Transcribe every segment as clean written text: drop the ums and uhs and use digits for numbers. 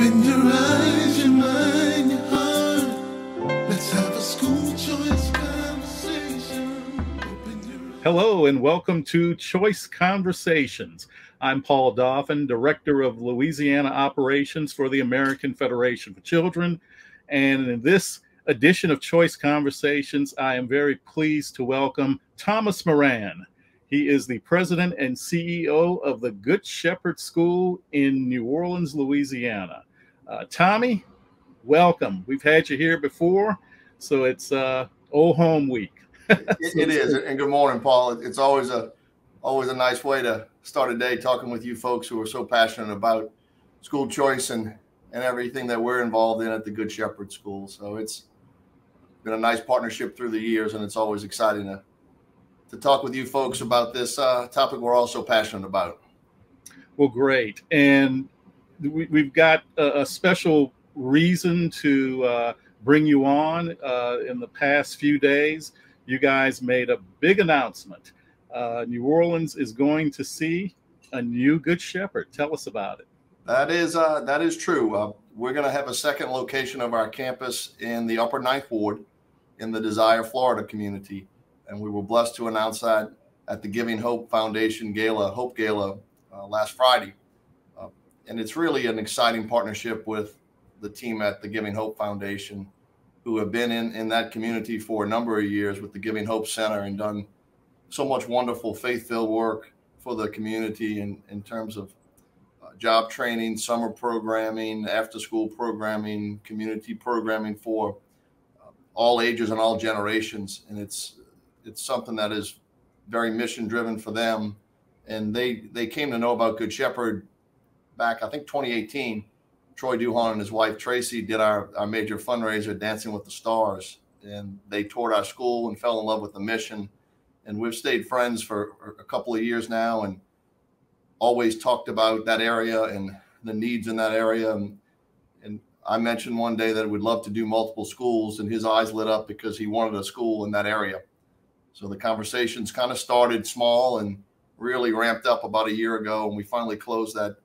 Open your eyes, your mind, your heart. Let's have a school choice conversation. Hello and welcome to Choice Conversations. I'm Paul Dauphin, Director of Louisiana Operations for the American Federation for Children. And in this edition of Choice Conversations, I am very pleased to welcome Thomas Moran. He is the president and CEO of the Good Shepherd School in New Orleans, Louisiana. Tommy, welcome. We've had you here before, so it's old home week. It is, and good morning, Paul. It's always a nice way to start a day talking with you folks who are so passionate about school choice and everything that we're involved in at the Good Shepherd School. So it's been a nice partnership through the years, and it's always exciting to talk with you folks about this topic we're all so passionate about. Well, great. And we've got a special reason to bring you on. In the past few days, you guys made a big announcement. New Orleans is going to see a new Good Shepherd. Tell us about it. That is true. We're going to have a second location of our campus in the Upper Ninth Ward in the Desire, Florida community. And we were blessed to announce that at the Giving Hope Foundation Hope Gala last Friday. And it's really an exciting partnership with the team at the Giving Hope Foundation, who have been in that community for a number of years with the Giving Hope Center and done so much wonderful faith-filled work for the community in terms of job training, summer programming, after-school programming, community programming for all ages and all generations. And it's something that is very mission-driven for them. And they came to know about Good Shepherd back, I think, 2018. Troy Duhon and his wife, Tracy, did our major fundraiser, Dancing with the Stars. And they toured our school and fell in love with the mission. And we've stayed friends for a couple of years now and always talked about that area and the needs in that area. And I mentioned one day that we'd love to do multiple schools, and his eyes lit up because he wanted a school in that area. So the conversations kind of started small and really ramped up about a year ago. And we finally closed that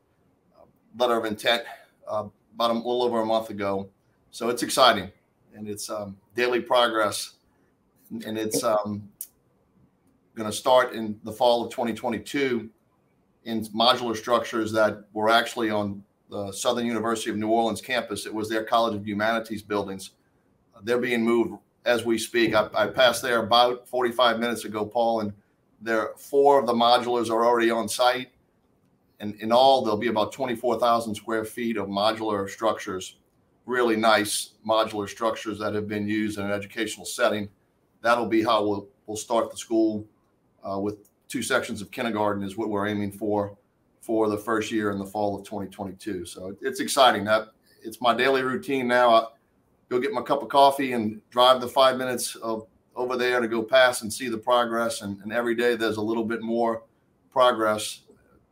letter of intent about a little over a month ago. So it's exciting, and it's daily progress, and it's going to start in the fall of 2022 in modular structures that were actually on the Southern University of New Orleans campus. It was their College of Humanities buildings. They're being moved as we speak. I passed there about 45 minutes ago, Paul, and there 4 of the modulars are already on site. And in all, there'll be about 24,000 square feet of modular structures, really nice modular structures that have been used in an educational setting. That'll be how we'll start the school with 2 sections of kindergarten is what we're aiming for the first year in the fall of 2022. So it's exciting. It's my daily routine now. I go get my cup of coffee and drive the 5 minutes over there to go past and see the progress. And every day there's a little bit more progress,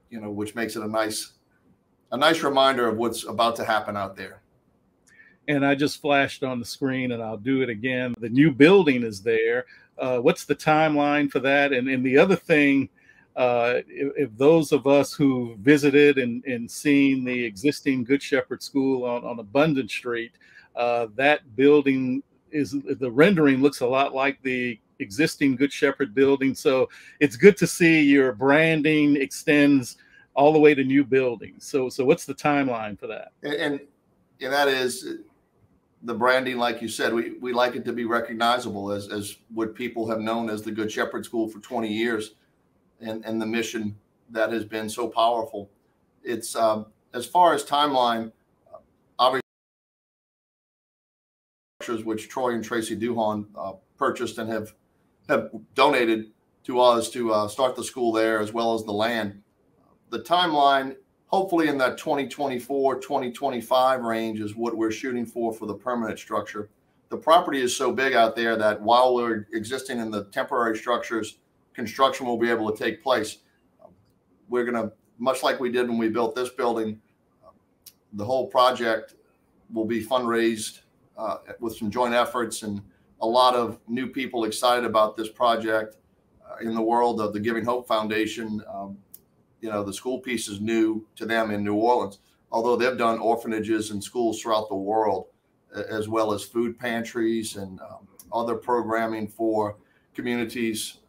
which makes it a nice reminder of what's about to happen out there. And I just flashed on the screen, and I'll do it again. The new building is there. What's the timeline for that? And the other thing, if those of us who visited and seen the existing Good Shepherd School on Abundant Street, that building the rendering looks a lot like the existing Good Shepherd building. So it's good to see your branding extends all the way to new buildings. So what's the timeline for that? And that is the branding, like you said, we like it to be recognizable as what people have known as the Good Shepherd School for 20 years and the mission that has been so powerful. It's as far as timeline, obviously, which Troy and Tracy Duhon purchased and have donated to us to start the school there, as well as the land. The timeline, hopefully in that 2024, 2025 range is what we're shooting for the permanent structure. The property is so big out there that while we're existing in the temporary structures, construction will be able to take place. We're going to, much like we did when we built this building, the whole project will be fundraised with some joint efforts and a lot of new people excited about this project in the world of the Giving Hope Foundation. The school piece is new to them in New Orleans. although they've done orphanages and schools throughout the world, as well as food pantries and other programming for communities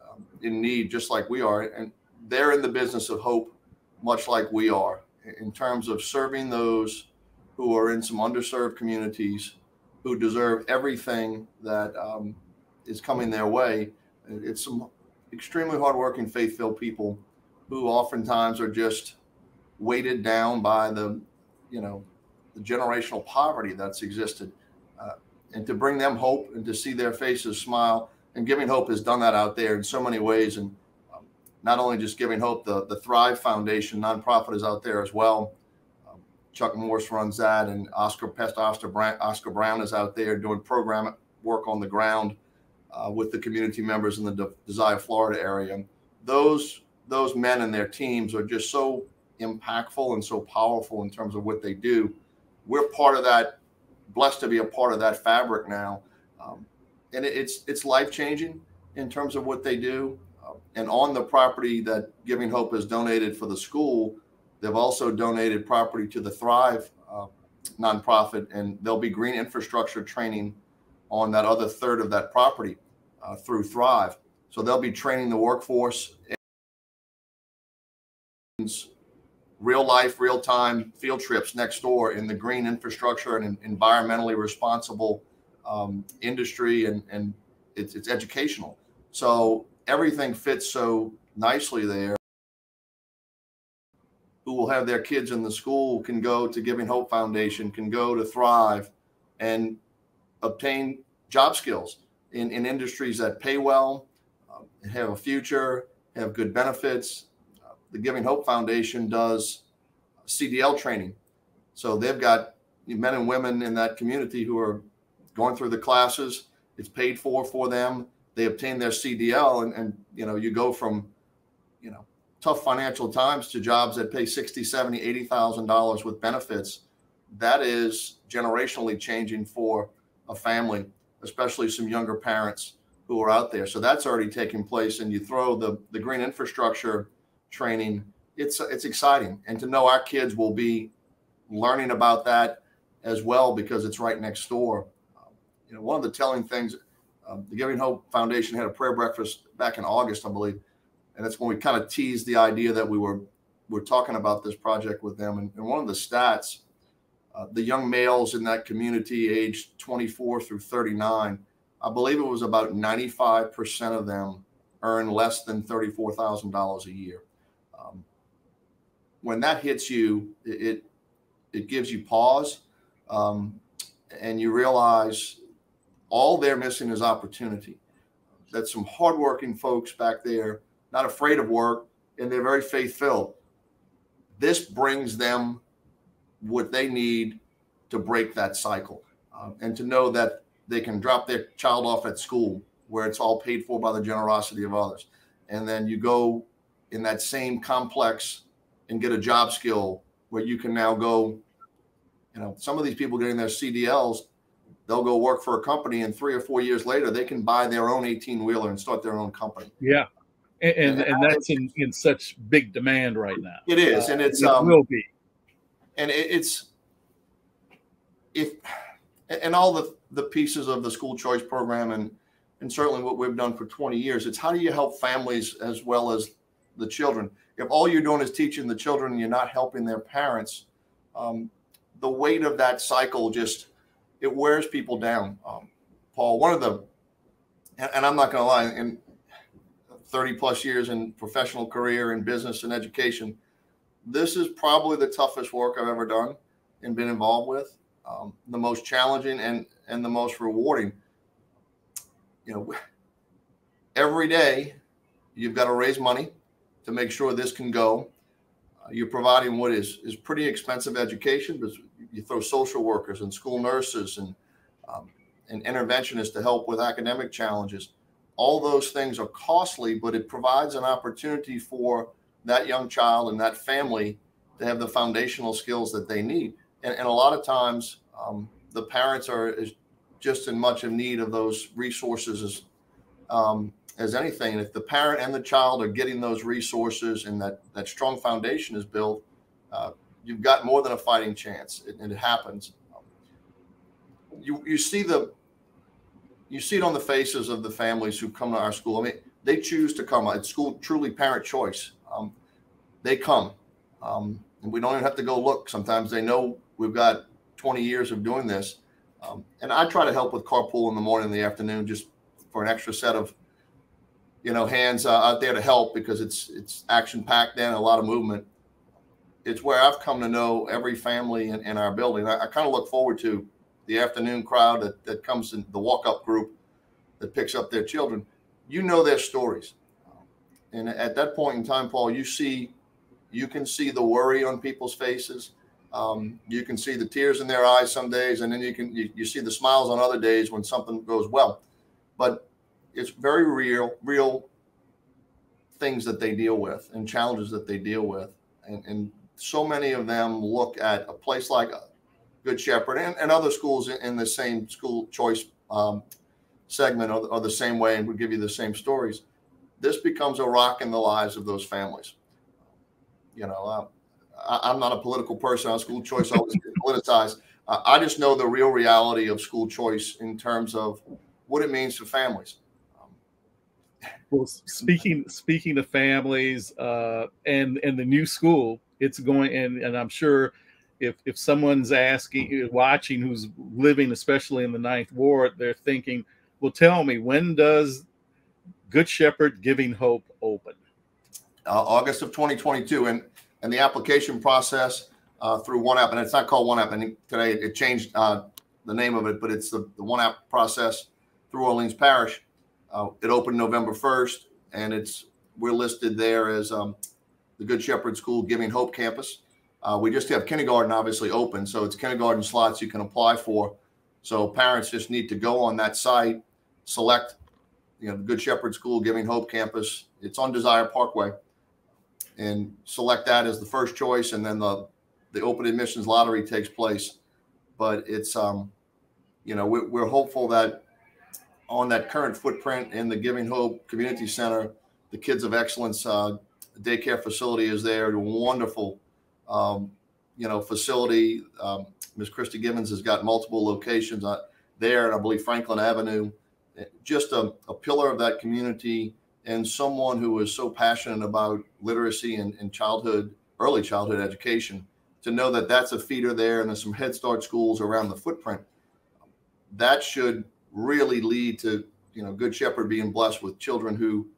in need, just like we are. And they're in the business of hope, much like we are, in terms of serving those who are in some underserved communities who deserve everything that is coming their way. It's some extremely hardworking, faith-filled people who oftentimes are just weighted down by the generational poverty that's existed. And to bring them hope and to see their faces smile, and Giving Hope has done that out there in so many ways. And not only just Giving Hope, the Thrive Foundation nonprofit is out there as well. Chuck Morse runs that, and Oscar Brown is out there doing program work on the ground with the community members in the Desire, Florida area. Those men and their teams are just so impactful and so powerful in terms of what they do. We're part of that, blessed to be a part of that fabric now. And it's life-changing in terms of what they do. And on the property that Giving Hope has donated for the school, they've also donated property to the Thrive nonprofit, and there'll be green infrastructure training on that other third of that property through Thrive. So they'll be training the workforce, real life, real time field trips next door in the green infrastructure and environmentally responsible industry, and it's educational. So everything fits so nicely there. Who will have their kids in the school can go to Giving Hope Foundation, can go to Thrive and obtain job skills in industries that pay well, have a future, have good benefits. The Giving Hope Foundation does CDL training. So they've got men and women in that community who are going through the classes. It's paid for them. They obtain their CDL, and you go from, tough financial times to jobs that pay $60,000, $70,000, $80,000 with benefits. That is generationally changing for a family, especially some younger parents who are out there. So that's already taking place. And you throw the green infrastructure training, it's exciting. And to know our kids will be learning about that as well, because it's right next door. One of the telling things, the Giving Hope Foundation had a prayer breakfast back in August, I believe. And that's when we kind of teased the idea that we're talking about this project with them. And one of the stats, the young males in that community aged 24 through 39, I believe it was about 95% of them earn less than $34,000 a year. When that hits you, it gives you pause, and you realize all they're missing is opportunity. That's some hardworking folks back there, not afraid of work, and they're very faith-filled. This brings them what they need to break that cycle, and to know that they can drop their child off at school where it's all paid for by the generosity of others. And then you go in that same complex and get a job skill where you can now go, some of these people getting their CDLs, they'll go work for a company, and 3 or 4 years later, they can buy their own 18-wheeler and start their own company. Yeah. And that's in such big demand right now. It is, and it will be. And and all the pieces of the school choice program, and certainly what we've done for 20 years, it's how do you help families as well as the children? If all you're doing is teaching the children and you're not helping their parents, the weight of that cycle it wears people down. Paul, and I'm not going to lie, in 30 plus years in professional career in business and education, this is probably the toughest work I've ever done and been involved with, the most challenging and the most rewarding. Every day you've got to raise money to make sure this can go. You're providing what is pretty expensive education, but you throw social workers and school nurses and interventionists to help with academic challenges. All those things are costly, but it provides an opportunity for that young child and that family to have the foundational skills that they need. And a lot of times the parents are just as much in need of those resources as anything. And if the parent and the child are getting those resources and that strong foundation is built, you've got more than a fighting chance. It happens. You see it on the faces of the families who come to our school. I mean, they choose to come. It's school truly parent choice. They come, and we don't even have to go look. Sometimes they know we've got 20 years of doing this. And I try to help with carpool in the morning and the afternoon, just for an extra set of, hands out there to help, because it's action packed and a lot of movement. It's where I've come to know every family in our building. I kind of look forward to the afternoon crowd that comes in, the walk-up group that picks up their children. Their stories. And at that point in time, Paul, you can see the worry on people's faces. You can see the tears in their eyes some days, and then you see the smiles on other days when something goes well. But it's very real things that they deal with and challenges that they deal with. And so many of them look at a place like Good Shepherd and other schools in the same school choice segment or the same way, and would give you the same stories. This becomes a rock in the lives of those families. I'm not a political person. On school choice always gets politicized. I just know the real reality of school choice in terms of what it means for families. Well, speaking of families and the new school, it's going, and I'm sure if someone's watching, who's living, especially in the Ninth Ward, they're thinking, well, tell me, when does Good Shepherd Giving Hope open? August of 2022. And the application process through One App, and it's not called One App. I think today it changed the name of it, but it's the One App process through Orleans Parish. It opened November 1st, and we're listed there as the Good Shepherd School Giving Hope campus. We just have kindergarten obviously open, so it's kindergarten slots you can apply for. So parents just need to go on that site, select the Good Shepherd School Giving Hope campus. It's on Desire Parkway, and select that as the first choice, and then the open admissions lottery takes place. But it's we're hopeful that on that current footprint in the Giving Hope Community Center, the Kids of Excellence daycare facility is there. A wonderful facility. Ms. Christy Gibbons has got multiple locations there, and I believe Franklin Avenue. Just a pillar of that community, and someone who is so passionate about literacy and early childhood education, to know that that's a feeder there, and there's some Head Start schools around the footprint. That should really lead to Good Shepherd being blessed with children who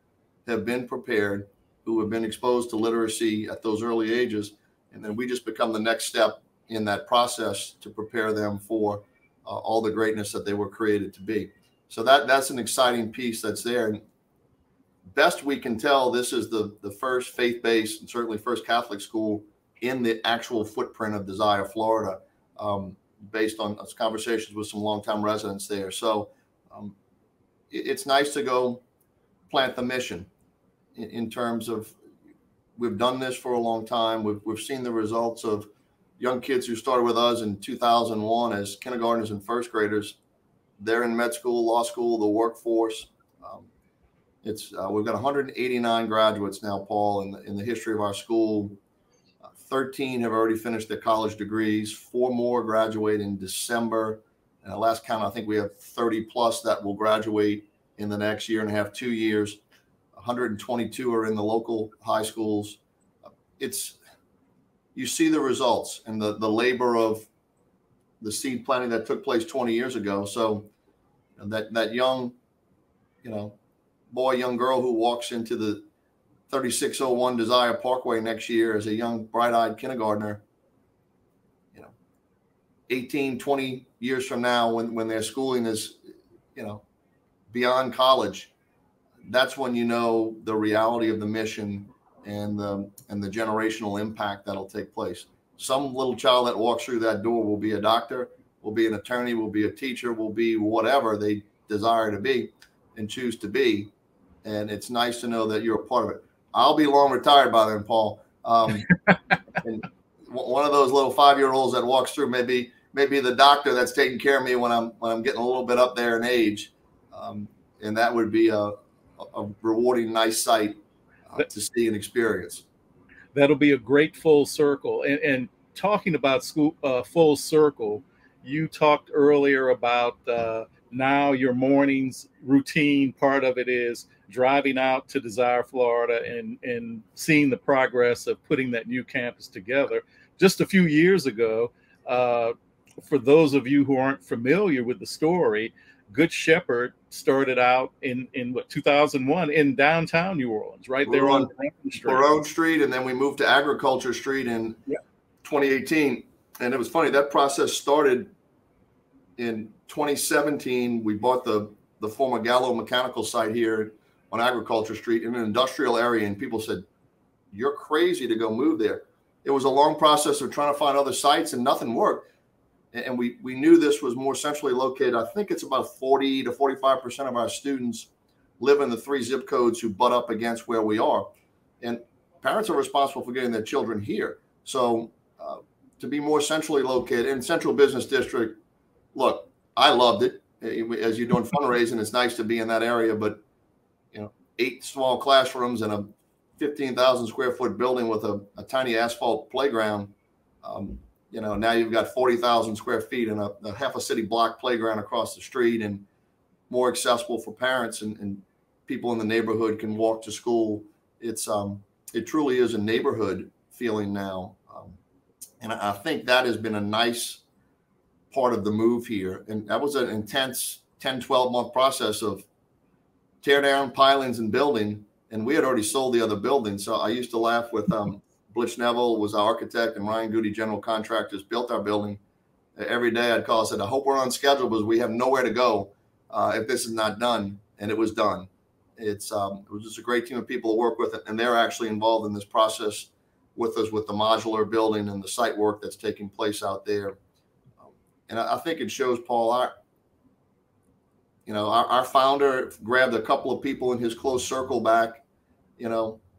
have been prepared, who have been exposed to literacy at those early ages, and then we just become the next step in that process to prepare them for all the greatness that they were created to be. So that's an exciting piece that's there. And best we can tell, this is the first faith-based and certainly first Catholic school in the actual footprint of Desire, Florida, based on conversations with some longtime residents there. So it's nice to go plant the mission in terms of, we've done this for a long time. We've seen the results of young kids who started with us in 2001 as kindergartners and first graders. They're in med school, law school, the workforce. We've got 189 graduates now, Paul, in the history of our school. 13 have already finished their college degrees. 4 more graduate in December. And last count, I think we have 30 plus that will graduate in the next year and a half, 2 years. 122 are in the local high schools. You see the results and the labor of the seed planting that took place 20 years ago. So that young, boy, young girl who walks into the 3601 Desire Parkway next year as a young, bright-eyed kindergartner, 18, 20 years from now, when their schooling is, beyond college, that's when the reality of the mission and the generational impact that'll take place. Some little child that walks through that door will be a doctor, will be an attorney, will be a teacher, will be whatever they desire to be and choose to be. And it's nice to know that you're a part of it. I'll be long retired by then, Paul. And one of those little 5-year-olds that walks through may be the doctor that's taking care of me when I'm getting a little bit up there in age. And that would be a rewarding, nice sight to see and experience. That'll be a great full circle. And talking about school full circle, you talked earlier about now your mornings routine. Part of it is driving out to Desire, Florida, and seeing the progress of putting that new campus together. Just a few years ago, for those of you who aren't familiar with the story, Good Shepherd started out in what, 2001 in downtown New Orleans, right there on Barone Street, and then we moved to Agriculture Street in 2018. And it was funny, that process started in 2017. We bought the former Gallo Mechanical site here on Agriculture Street in an industrial area, and people said, "You're crazy to go move there." It was a long process of trying to find other sites, and nothing worked. And we knew this was more centrally located. I think it's about 40 to 45% of our students live in the 3 zip codes who butt up against where we are. And parents are responsible for getting their children here. So to be more centrally located in Central Business District, look, I loved it. As you're doing fundraising, it's nice to be in that area, but 8 small classrooms and a 15,000 square foot building with a tiny asphalt playground, now you've got 40,000 square feet and a half a city block playground across the street, and more accessible for parents and people in the neighborhood can walk to school. It truly is a neighborhood feeling now. And I think that has been a nice part of the move here. And that was an intense 10, 12 month process of tear down pilings and building. And we had already sold the other building. So I used to laugh with Blitch Neville was our architect, and Ryan Goody, general contractors, built our building. Every day I'd call and said, "I hope we're on schedule because we have nowhere to go if this is not done." And it was done. It was just a great team of people to work with, and they're actually involved in this process with us with the modular building and the site work that's taking place out there. And I think it shows, Paul, our founder grabbed a couple of people in his close circle back,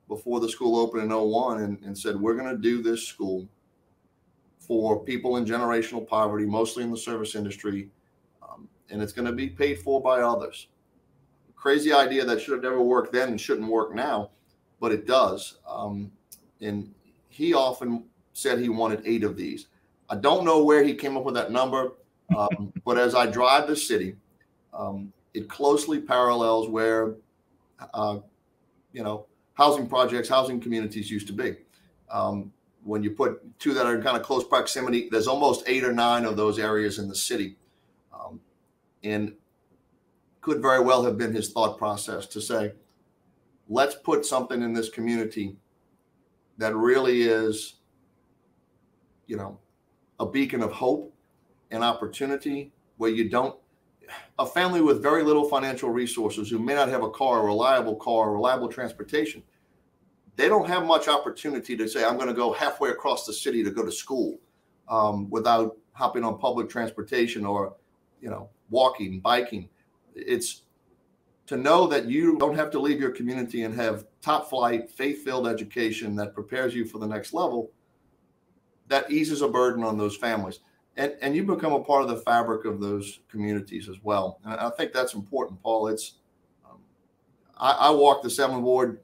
before the school opened in 2001 and said, "We're going to do this school for people in generational poverty, mostly in the service industry, and it's going to be paid for by others." Crazy idea that should have never worked then and shouldn't work now, but it does. And he often said he wanted 8 of these. I don't know where he came up with that number, but as I drive the city, it closely parallels where, housing projects, housing communities used to be. When you put 2 that are in kind of close proximity, there's almost 8 or 9 of those areas in the city. And could very well have been his thought process to say, let's put something in this community that really is, a beacon of hope and opportunity, where a family with very little financial resources who may not have a reliable transportation, they don't have much opportunity to say, "I'm going to go halfway across the city to go to school," without hopping on public transportation or, walking, biking. It's to know that you don't have to leave your community and have top flight, faith-filled education that prepares you for the next level. That eases a burden on those families. And you become a part of the fabric of those communities as well. And I think that's important, Paul. I walk the 7th Ward.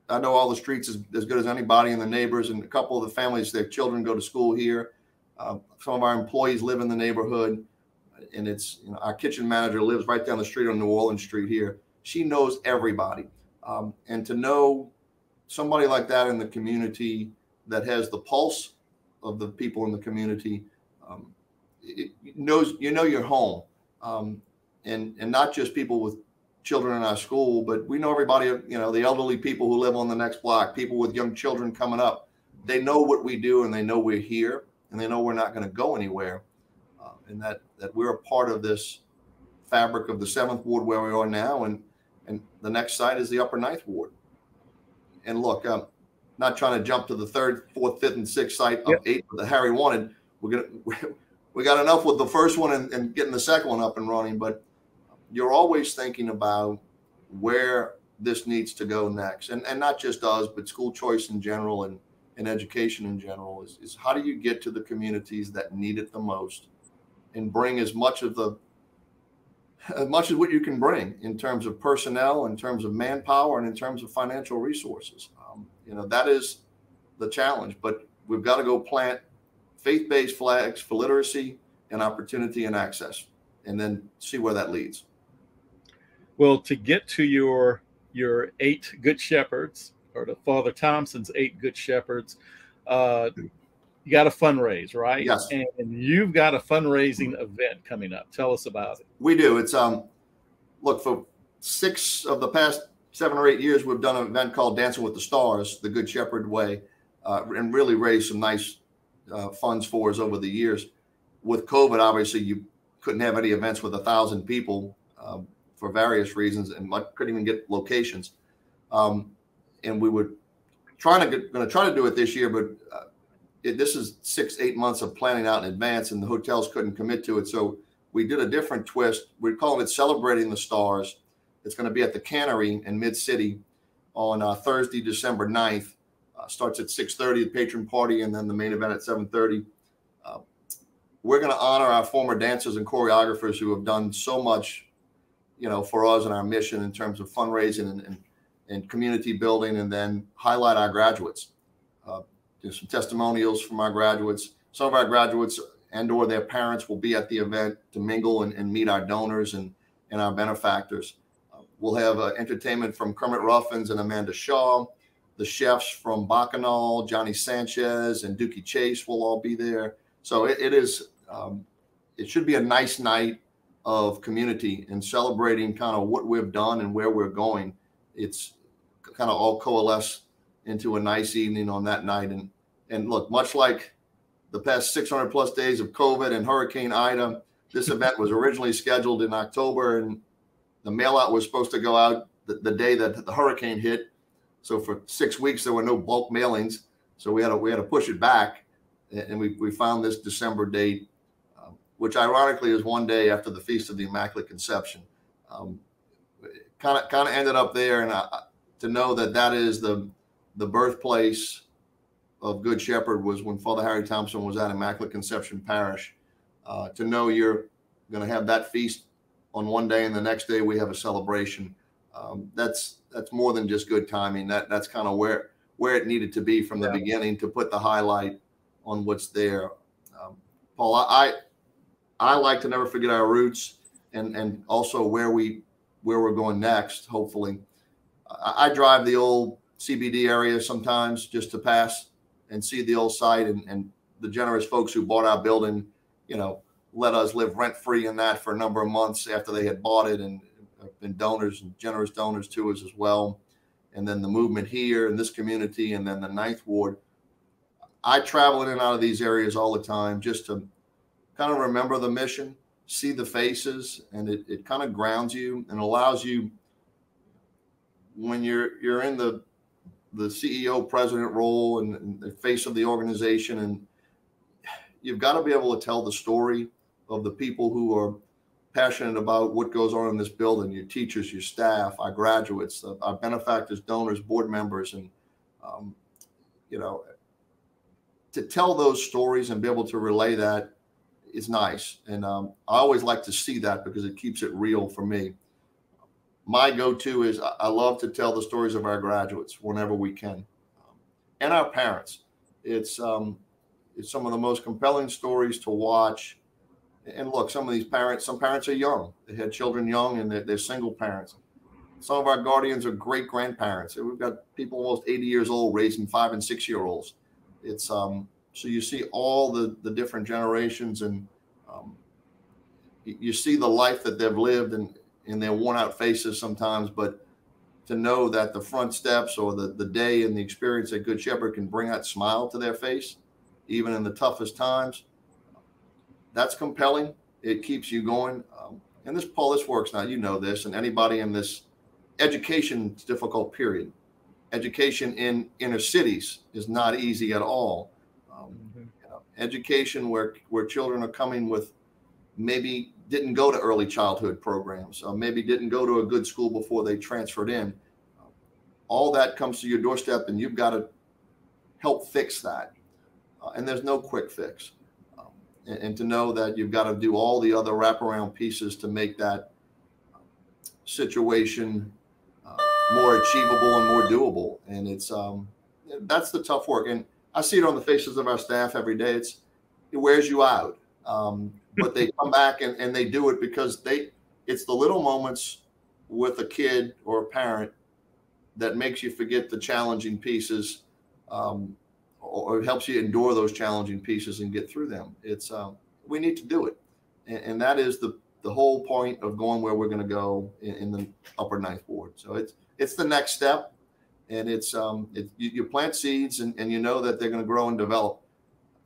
I know all the streets as good as anybody, and the neighbors, and a couple of the families, their children go to school here. Some of our employees live in the neighborhood, and our kitchen manager lives right down the street on New Orleans Street here. She knows everybody. And to know somebody like that in the community that has the pulse of the people in the community, it knows you're home, and not just people with children in our school, but we know everybody. The elderly people who live on the next block, people with young children coming up. They know what we do, and they know we're here, and they know we're not going to go anywhere, and that we're a part of this fabric of the 7th Ward where we are now, and the next site is the Upper 9th Ward. And look, I'm not trying to jump to the 3rd, 4th, 5th, and 6th site of 8 that Harry wanted. We got enough with the first one and getting the second one up and running, but you're always thinking about where this needs to go next. And not just us, but school choice in general and education in general is how do you get to the communities that need it the most and bring as much as what you can bring in terms of personnel, in terms of manpower, and in terms of financial resources. That is the challenge, but we've got to go plant faith-based flags for literacy and opportunity and access, and then see where that leads. Well, to get to your 8 Good Shepherds, or to Father Thompson's 8 Good Shepherds, you got to fundraise, right? Yes. And you've got a fundraising event coming up. Tell us about it. We do. It's look, for 6 of the past 7 or 8 years, we've done an event called Dancing with the Stars, the Good Shepherd way, and really raised some nice funds for us over the years. With COVID, obviously, you couldn't have any events with 1,000 people for various reasons, and couldn't even get locations. And we were going to try to do it this year, but this is 6-8 months of planning out in advance, and the hotels couldn't commit to it. So we did a different twist. We're calling it Celebrating the Stars. It's going to be at the Cannery in Mid-City on Thursday, December 9th. Starts at 6:30, the patron party, and then the main event at 7:30. We're going to honor our former dancers and choreographers who have done so much, for us and our mission in terms of fundraising and community building, and then highlight our graduates. There's some testimonials from our graduates. Some of our graduates and/or their parents will be at the event to mingle and meet our donors and our benefactors. We'll have entertainment from Kermit Ruffins and Amanda Shaw. The chefs from Bacchanal, Johnny Sanchez and Dookie Chase will all be there. So it should be a nice night of community and celebrating kind of what we've done and where we're going. It's kind of all coalesce into a nice evening on that night. And look, much like the past 600 plus days of COVID and Hurricane Ida, this event was originally scheduled in October, and the mail out was supposed to go out the day that the hurricane hit. So for 6 weeks, there were no bulk mailings. So we had to push it back. And we found this December date, which ironically is one day after the Feast of the Immaculate Conception. Kind of ended up there. And to know that is the birthplace of Good Shepherd was when Father Harry Thompson was at Immaculate Conception Parish. To know you're going to have that feast on one day and the next day we have a celebration. That's more than just good timing. That's kind of where it needed to be from the beginning, to put the highlight on what's there. Paul, I like to never forget our roots and also where we're going next. Hopefully, I drive the old CBD area sometimes just to pass and see the old site and the generous folks who bought our building, let us live rent free in that for a number of months after they had bought it, and been donors and generous donors to us as well. And then the movement here in this community, and then the 9th Ward. I travel in and out of these areas all the time just to kind of remember the mission, see the faces, and it kind of grounds you and allows you, when you're in the CEO president role and the face of the organization, and you've got to be able to tell the story of the people who are passionate about what goes on in this building, your teachers, your staff, our graduates, our benefactors, donors, board members, and to tell those stories and be able to relay that is nice. And I always like to see that because it keeps it real for me. My go-to is I love to tell the stories of our graduates whenever we can, and our parents. It's some of the most compelling stories to watch. And look, some parents are young. They had children young, and they're single parents. Some of our guardians are great grandparents. We've got people almost 80 years old raising 5- and 6-year-olds. It's so you see all the different generations, and you see the life that they've lived in their worn out faces sometimes. But to know that the front steps or the day and the experience at Good Shepherd can bring that smile to their face, even in the toughest times, that's compelling. It keeps you going. And this works now. You know this, and anybody in this education difficult period. Education in inner cities is not easy at all. Education where children are coming with maybe didn't go to early childhood programs, or maybe didn't go to a good school before they transferred in. All that comes to your doorstep, and you've got to help fix that. And there's no quick fix. And to know that you've got to do all the other wraparound pieces to make that situation more achievable and more doable. And it's that's the tough work. And I see it on the faces of our staff every day. it wears you out. But they come back and they do it because it's the little moments with a kid or a parent that makes you forget the challenging pieces, or it helps you endure those challenging pieces and get through them. It's we need to do it, and that is the whole point of going where we're going to go in the upper ninth ward. So it's the next step, and you plant seeds and you know that they're going to grow and develop.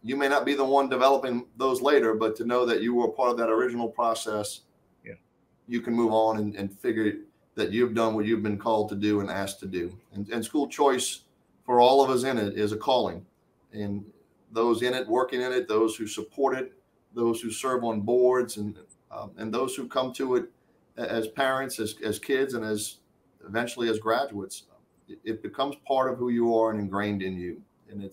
You may not be the one developing those later, but to know that you were part of that original process, yeah, you can move on and figure that you've done what you've been called to do and asked to do. And school choice for all of us in it is a calling. And those in it, working in it, those who support it, those who serve on boards, and those who come to it as parents, as kids, and as eventually as graduates, it becomes part of who you are and ingrained in you. And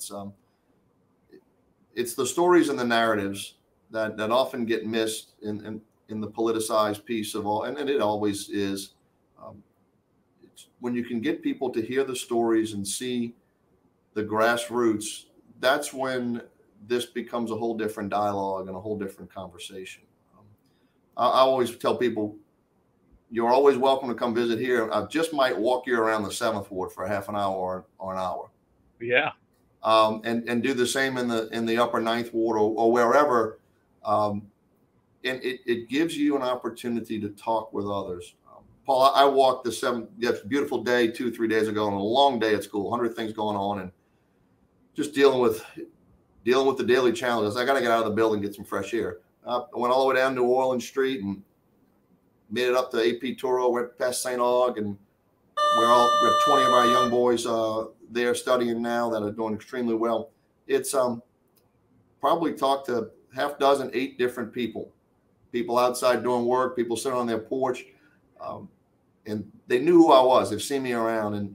it's the stories and the narratives that often get missed in the politicized piece of all, and it always is. It's when you can get people to hear the stories and see the grassroots, that's when this becomes a whole different dialogue and a whole different conversation. I always tell people, you're always welcome to come visit here. I just might walk you around the 7th Ward for a half an hour or an hour. Yeah. And do the same in the upper 9th Ward or wherever. And it gives you an opportunity to talk with others. Paul, I walked the 7th, yes, beautiful day 2-3 days ago, and a long day at school, 100 things going on, and just dealing with the daily challenges. I got to get out of the building, get some fresh air. I went all the way down New Orleans Street and made it up to AP Turo, went past St. Aug, and we have 20 of our young boys there studying now that are doing extremely well. It's probably talked to half dozen, 8 different people outside doing work, people sitting on their porch, and they knew who I was. They've seen me around, and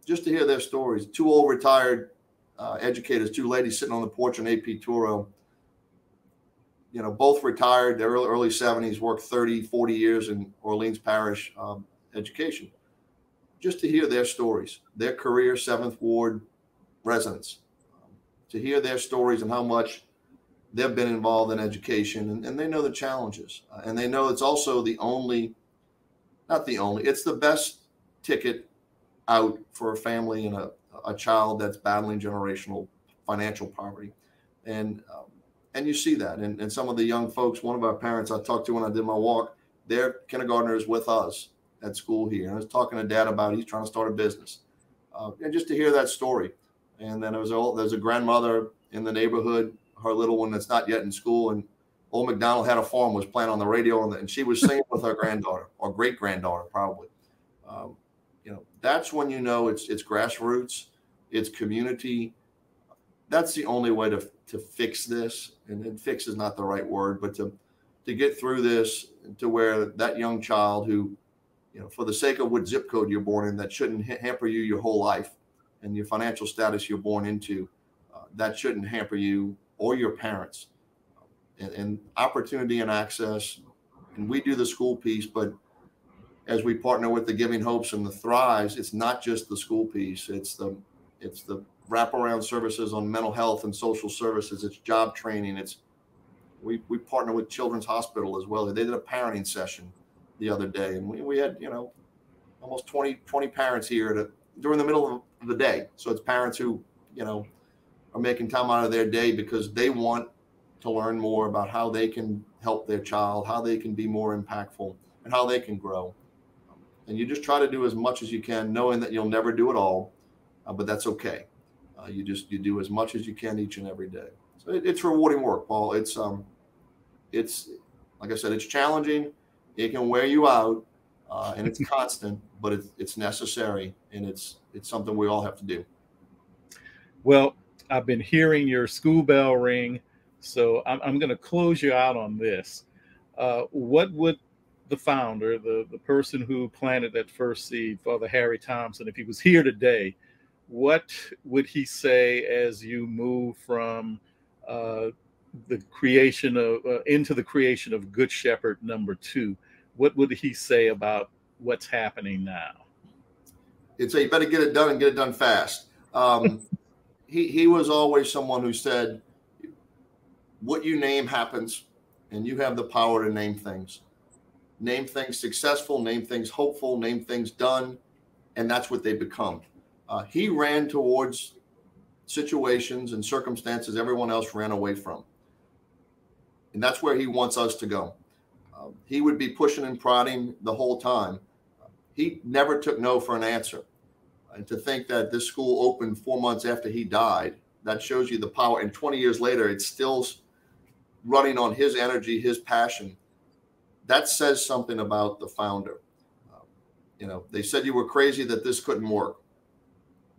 just to hear their stories. 2 old retired educators, 2 ladies sitting on the porch in AP Turo, both retired, they're early 70s, worked 30, 40 years in Orleans Parish education. Just to hear their stories, their career 7th Ward residents, to hear their stories and how much they've been involved in education, and they know the challenges, and they know it's also it's the best ticket out for a family and a child that's battling generational financial poverty. And you see that. And some of the young folks, one of our parents I talked to when I did my walk, their kindergartner is with us at school here. And I was talking to Dad about he's trying to start a business. And just to hear that story. And then there's a grandmother in the neighborhood, her little one that's not yet in school. And Old MacDonald Had a Farm was playing on the radio, and she was singing with her granddaughter, or great-granddaughter probably. That's when it's grassroots, it's community. That's the only way to fix this. And fix is not the right word, but to get through this to where that young child who, for the sake of what zip code you're born in, that shouldn't hamper you your whole life, and your financial status you're born into, that shouldn't hamper you or your parents. And opportunity and access. And we do the school piece, but as we partner with the Giving Hopes and the Thrives, it's not just the school piece. It's the wraparound services on mental health and social services. It's job training. We partner with Children's Hospital as well. They did a parenting session the other day, and we had almost 20 parents here during the middle of the day. So it's parents who are making time out of their day because they want to learn more about how they can help their child, how they can be more impactful, and how they can grow. And you just try to do as much as you can, knowing that you'll never do it all, but that's okay. You do as much as you can each and every day. So it's rewarding work, Paul. It's like I said, it's challenging. It can wear you out, and it's constant, but it's necessary, and it's something we all have to do. Well, I've been hearing your school bell ring, so I'm going to close you out on this. What would the founder, the person who planted that first seed, Father Harry Thompson, if he was here today, what would he say as you move from the creation of into the creation of Good Shepherd #2? What would he say about what's happening now? He'd say you better get it done and get it done fast. He was always someone who said, what you name happens, and you have the power to name things. Name things successful, name things hopeful, name things done, and that's what they become. He ran towards situations and circumstances everyone else ran away from. And that's where he wants us to go. He would be pushing and prodding the whole time. He never took no for an answer. And to think that this school opened 4 months after he died, that shows you the power. And 20 years later, it's still running on his energy, his passion. That says something about the founder. You know, they said you were crazy that this couldn't work.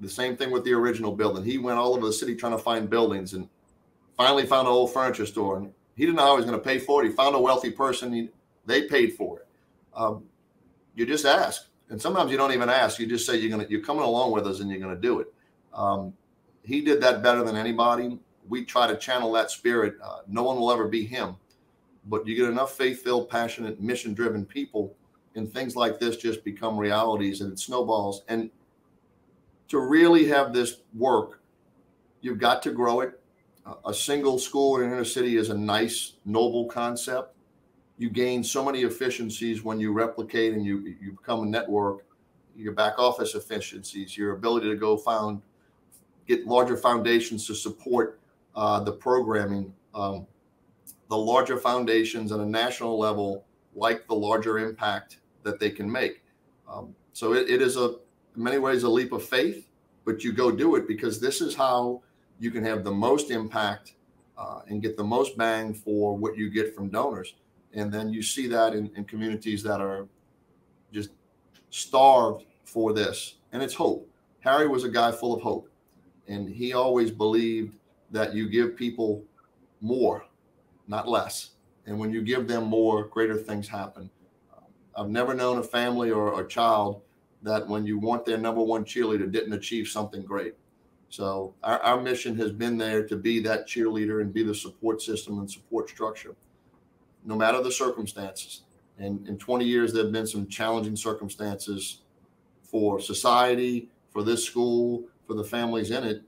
The same thing with the original building. He went all over the city trying to find buildings and finally found an old furniture store. And he didn't know how he was going to pay for it. He found a wealthy person. They paid for it. You just ask. And sometimes you don't even ask. You just say you're coming along with us and you're going to do it. He did that better than anybody. We try to channel that spirit. No one will ever be him. But you get enough faith-filled, passionate, mission-driven people, and things like this just become realities, and it snowballs. And to really have this work, you've got to grow it. A single school in an inner city is a nice, noble concept. You gain so many efficiencies when you replicate and you become a network. Your back office efficiencies, your ability to go get larger foundations to support the programming. The larger foundations on a national level like the larger impact that they can make. So it is in many ways a leap of faith, but you go do it because this is how you can have the most impact and get the most bang for what you get from donors. And then you see that in communities that are just starved for this. And it's hope. Harry was a guy full of hope. And he always believed that you give people more, not less. And when you give them more, greater things happen. I've never known a family or a child that when you want their number one cheerleader didn't achieve something great. So our mission has been there to be that cheerleader and be the support system and support structure, no matter the circumstances. And in 20 years, there have been some challenging circumstances for society, for this school, for the families in it.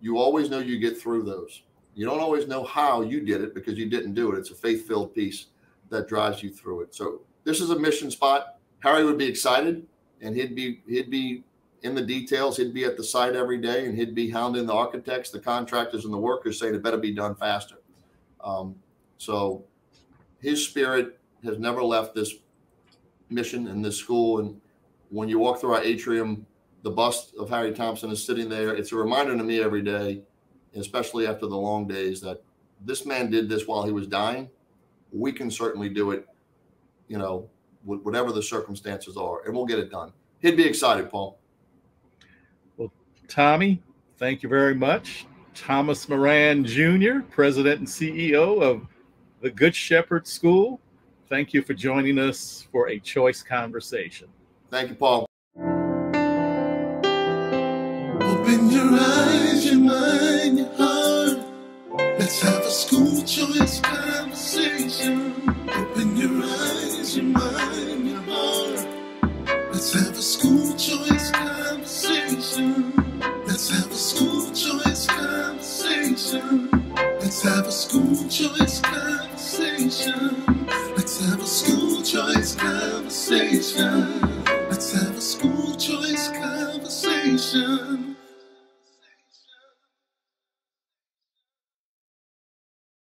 You always know you get through those. You don't always know how you did it because you didn't do it. It's a faith-filled piece that drives you through it. So this is a mission spot. Harry would be excited, and he'd be in the details. He'd be at the site every day, and he'd be hounding the architects, the contractors, and the workers saying it better be done faster. So his spirit has never left this mission and this school. And when you walk through our atrium, the bust of Harry Thompson is sitting there. It's a reminder to me every day, especially after the long days, that this man did this while he was dying. We can certainly do it, you know, whatever the circumstances are, and we'll get it done. He'd be excited, Paul. Well, Tommy, thank you very much. Thomas Moran Jr., President and CEO of the Good Shepherd School. Thank you for joining us for a choice conversation. Thank you, Paul. Open your eyes, your mind, your heart. Let's have a school choice conversation. Open your eyes, your mind, your heart. Let's have a school choice conversation. Let's have a school choice conversation. Let's have a school choice conversation. Let's have a school choice conversation. Let's have a school choice conversation.